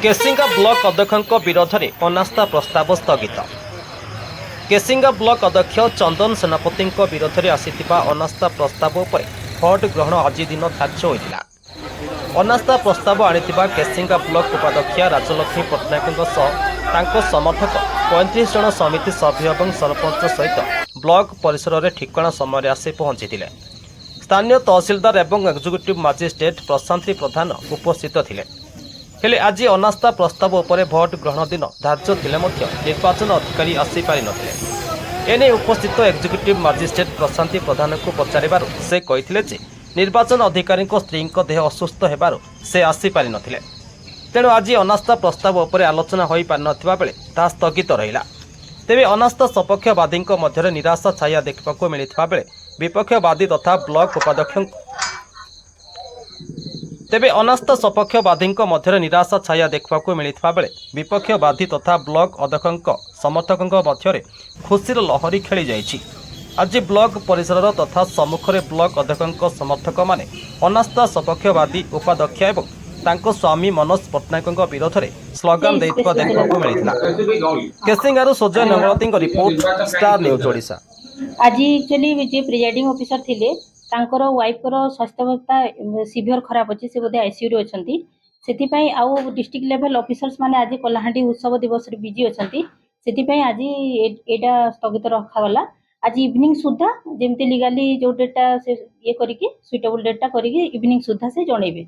Kesinga block अध्यक्षों विरोध में अनास्था प्रस्ताव स्थगित। केसिंगा ब्लॉक अध्यक्ष चंदन सेनापति विरोध में आसीथिबा अनास्था प्रस्ताव उपर भोट ग्रहण आज दिन धार्य होता। अनास्था प्रस्ताव आनिथिबा केसिंगा ब्लॉक उपाध्यक्ष राजलक्ष्मी पट्टनायकों समर्थक 35 जन समिति सभ्य और सरपंच सहित ब्लॉक परिसर में ठिकाना समय आसी पहुंची। स्थानीय तहसिलदार और एक्जिक्यूटिव मजिस्ट्रेट प्रशांति प्रधान उपस्थित थे। हेले आज अनास्था प्रस्ताव उपर भोट ग्रहण दिन धार्य थिले मध्य निर्वाचन अधिकारी आसीपारि नथिले। एने उपस्थित एक्जिक्यूटिव मजिस्ट्रेट प्रशांति प्रधान को पचारिबारु से कहिथिले जे निर्वाचन अधिकारी स्त्री देह असुस्थ हेबारु से आसीपारि नथिले। तेणु आज अनास्था प्रस्ताव उपर आलोचना होई पारि नथिबा बेले ताहा स्थगित रहिला। तेबे अनास्था सपक्षवादी मध्य निराशा छाया देखा मिलता बेले विपक्षवादी तथा ब्लॉक उपाध्यक्ष तेबे अनास्था सपक्षवादी मध्य निराशा छाया देखा मिलता बेले विपक्षवादी तथा ब्लॉक अध्यक्षों समर्थकों मध्य खुशीर लहरी खेली जाइछि। आज ब्लॉक परिसर तथा सम्मुखें ब्लॉक अध्यक्षों समर्थक माने अनास्था सपक्षवादी उपाध्यक्ष एवं तांको स्वामी मनोज पट्टनायकों विरोध में स्लोगान देखा मिलता। केसिंगारू सुजय नंगलती रिपोर्ट स्टार न्यूज ओडिशा। आज एक्चुअली जे प्रिजाइडिंग ऑफिसर थिले तांकर वाइफ रो स्वास्थ्य अवस्था सीवियर खराब अछि, से बोधे आईसीयू रे अछंती। सेति पई आउ डिस्ट्रिक्ट लेवल ऑफिसर्स माने आज कलाहांडी उत्सव दिवस रे बिजी अछंती। सेति पई आज एटा स्थगित रखा गला। आज इवनिंग सुद्धा जेमते लीगली जो डेटा से ये करिके सुइटेबल डेटा करिके इवनिंग सुद्धा से जणेबे।